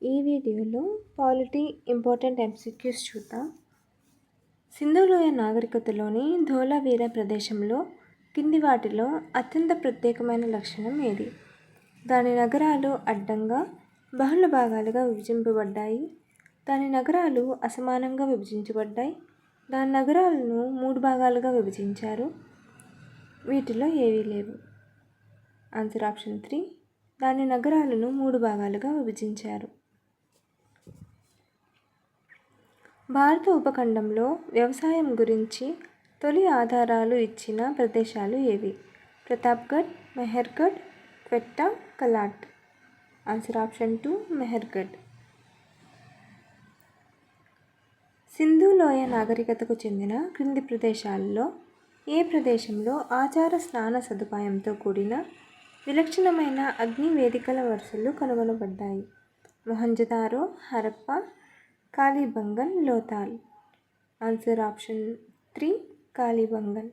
ఈ వీడియోలో polity important MCQs చూద్దాం. సింధులోయ నాగరికతలోని ధోలావీరా ప్రదేశంలో కింది వాటిలో అత్యంత ప్రత్యేకమైన లక్షణం ఏది? దాని నగరాలు అడ్డంగా బహుళ భాగాలుగా విభజింపబడ్డాయి. దాని నగరాలు అసమానంగా విభజించబడ్డాయి. దాని నగరాలను 3 భాగాలుగా విభజించారు. వీటిలో ఏవీ లేవు. Answer option 3. దాని నగరాలను 3 భాగాలుగా విభజించారు. భారత ఉపఖండంలో వ్యవసాయం గురించి తొలి ఆధారాలు ఇచ్చిన ప్రదేశాలు ఏవి? ప్రతాప్గఢ్, మెహర్గఢ్, క్వెట్టా, కలాట్. Answer option 2 Mehrgarh. సింధు లోయ నాగరికతకు చెందిన క్రింది ప్రదేశాల్లో ఏ ప్రదేశంలో ఆచార స్నాన సదుపాయంతో కూడిన విలక్షణమైన అగ్ని వేదికల వరుసలు కనుగొనబడ్డాయి? మొహంజదారో, హరప్ప, కాళీబంగన్, లోథాల్. Answer option 3 Kalibangan.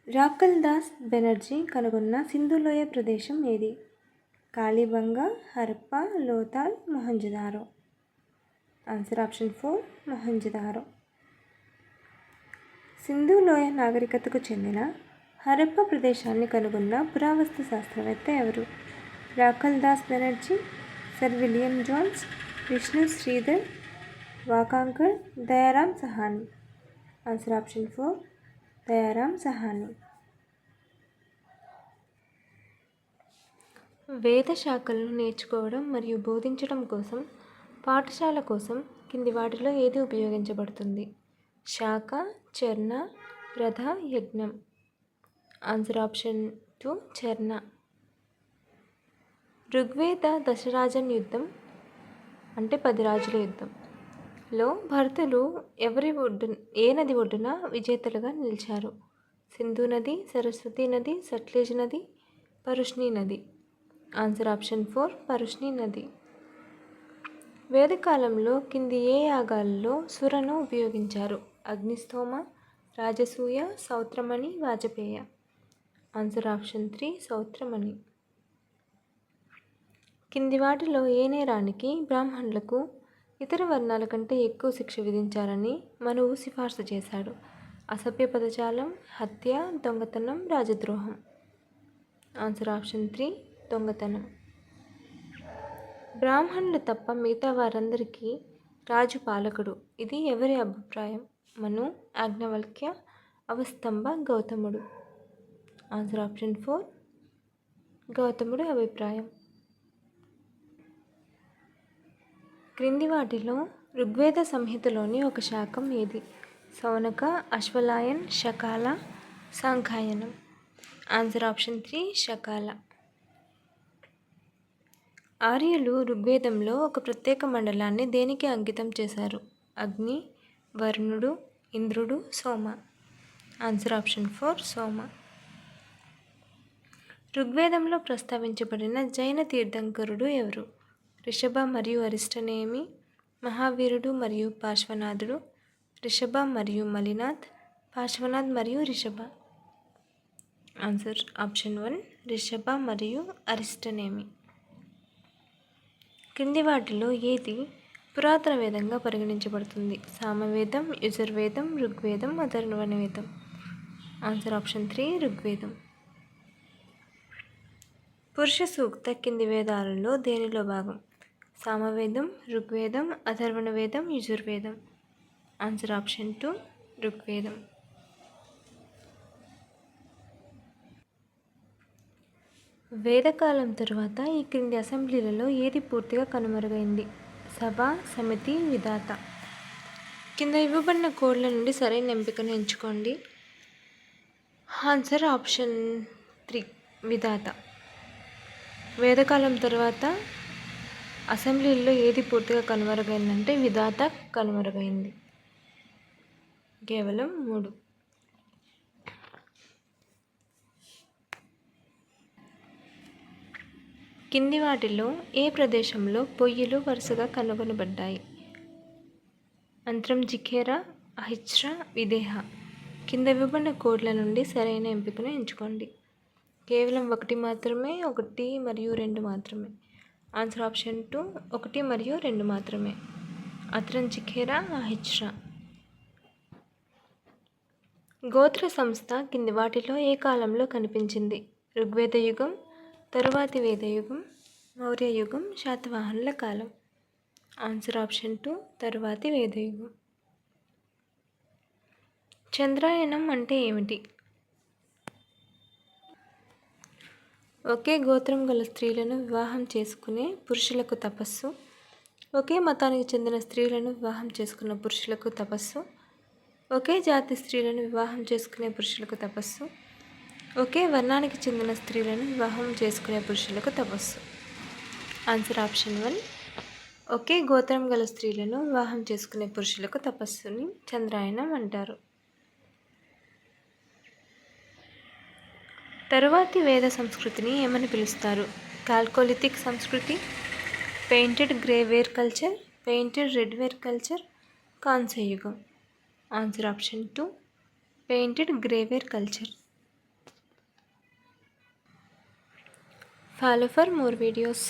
రాఖల్ దాస్ బెనర్జీ కనుగొన్న సింధులోయ ప్రదేశం ఏది? కాళీబంగ, హరప్ప, లోథాల్, మొహంజదారో. Answer option 4 Mohenjodaro. సింధులోయ నాగరికతకు చెందిన హరప్ప ప్రదేశాన్ని కనుగొన్న పురావస్తు శాస్త్రవేత్త ఎవరు? Rakhal Das Banerjee, sir William Jones, Vishnu Shridhar, Wakankar, Dayaram Sahni. Answer option 4 Dayaram Sahni. Veda శాఖలను నేర్చుకోవడం మరియు బోధించడం కోసం పాఠశాల కోసం కింది వాటిలో ఏది ఉపయోగించబడుతుంది? శాఖ, చర్ణ, రథ, యజ్ఞం. Answer option 2 చర్ణ. ఋగ్వేద దశరాజన్ యుద్ధం అంటే 10 రాజుల యుద్ధంలో భరతులు ఏ నది ఒడ్డున విజేతలుగా నిలిచారు? సింధు నది, సరస్వతి నది, సట్లెజ్ నది, పరుష్ణి నది. ఆన్సర్ ఆప్షన్ 4 పరుష్ణి నది. వేదకాలంలో కింది ఏ యాగాలలో సురను ఉపయోగించారు? అగ్నిస్తోమ, రాజసూయ, సౌత్రమణి, వాజపేయ. Answer option 3 సౌత్రమణి. కింది వాటిలో ఏ నేరానికి బ్రాహ్మణులకు ఇతర వర్ణాల కంటే ఎక్కువ శిక్ష విధించాలని మనువు సిఫార్సు చేశాడు? అసభ్య పదజాలం, హత్య, దొంగతనం, రాజద్రోహం. ఆన్సర్ ఆప్షన్ 3 దొంగతనం. బ్రాహ్మణులు తప్ప మిగతా వారందరికీ రాజు పాలకుడు. ఇది ఎవరి అభిప్రాయం? మను, యాజ్ఞవల్క్య, అవస్తంభ, గౌతముడు. ఆన్సర్ ఆప్షన్ 4 గౌతముడు అభిప్రాయం. క్రింది వాటిలో ఋగ్వేద సంహితలోని ఒక శాఖం ఏది? సౌనక, అశ్వలాయన్, శకాల, సాంఖ్యాయనం. Answer option 3 Shakala. ఆర్యులు ఋగ్వేదంలో ఒక ప్రత్యేక మండలాన్ని దేనికి అంకితం చేశారు? అగ్ని, వరుణుడు, ఇంద్రుడు, సోమ. ఆన్సర్ ఆప్షన్ 4 సోమ. ఋగ్వేదంలో ప్రస్తావించబడిన జైన తీర్థంకరుడు ఎవరు? రిషభ మరియు అరిష్టనేమి, మహావీరుడు మరియు పార్శ్వనాథుడు, రిషభ మరియు మలినాథ్, పార్శ్వనాథ్ మరియు రిషభ. ఆన్సర్ ఆప్షన్ 1 రిషభ మరియు అరిష్టనేమి. క్రింది వాటిలో ఏది పురాతన వేదంగా పరిగణించబడుతుంది? సామవేదం, యజుర్వేదం, ఋగ్వేదం, అథర్వణవేదం. ఆన్సర్ ఆప్షన్ 3 ఋగ్వేదం. పురుష సూక్త కింది వేదాలలో దేనిలో భాగం? సామవేదం, ఋగ్వేదం, అథర్వణవేదం, యజుర్వేదం. ఆన్సర్ ఆప్షన్ 2 ఋగ్వేదం. వేదకాలం తరువాత ఈ క్రింది అసెంబ్లీలలో ఏది పూర్తిగా కనుమరుగైంది? సభ, సమితి, విధాత. కింద ఇవ్వబడిన కోడ్ల నుండి సరైన ఎంపికను ఎంచుకోండి. ఆన్సర్ ఆప్షన్ 3 విధాత. వేదకాలం తర్వాత అసెంబ్లీల్లో ఏది పూర్తిగా కనుమరుగైందంటే విధాత కనుమరుగైంది. కేవలం 3. కింది వాటిలో ఏ ప్రదేశంలో పొయ్యిలు వరుసగా కనుగొనబడ్డాయి? అంత్రం జిఖేరా, అహిచ్రా, విదేహ. కింద ఇవ్వబడిన కోడ్ల నుండి సరైన ఎంపికను ఎంచుకోండి. కేవలం 1 మాత్రమే, 1 మరియు 2 మాత్రమే. ఆన్సర్ ఆప్షన్ 2 1 మరియు 2 మాత్రమే. అత్రంచిఖేరా హిజ్రా. గోత్ర సంస్థ కింది వాటిలో ఏ కాలంలో కనిపించింది? ఋగ్వేద యుగం, తరువాతి వేద యుగం, మౌర్య యుగం, శాతవాహనుల కాలం. ఆన్సర్ ఆప్షన్ 2 తరువాతి వేద యుగం. చంద్రాయనం అంటే ఏమిటి? ఒకే గోత్రం గల స్త్రీలను వివాహం చేసుకునే పురుషులకు తపస్సు, ఒకే మతానికి చెందిన స్త్రీలను వివాహం చేసుకున్న పురుషులకు తపస్సు, ఒకే జాతి స్త్రీలను వివాహం చేసుకునే పురుషులకు తపస్సు, ఒకే వర్ణానికి చెందిన స్త్రీలను వివాహం చేసుకునే పురుషులకు తపస్సు. ఆన్సర్ ఆప్షన్ 1 ఒకే గోత్రం గల స్త్రీలను వివాహం చేసుకునే పురుషులకు తపస్సుని చంద్రాయనం అంటారు. తరువాతి వేద సంస్కృతిని ఏమని పిలుస్తారు? కాల్కోలిథిక్ సంస్కృతి, painted grey ware culture, painted red ware culture, కాంస్య యుగం. Answer option 2 painted grey ware culture. Follow for more videos.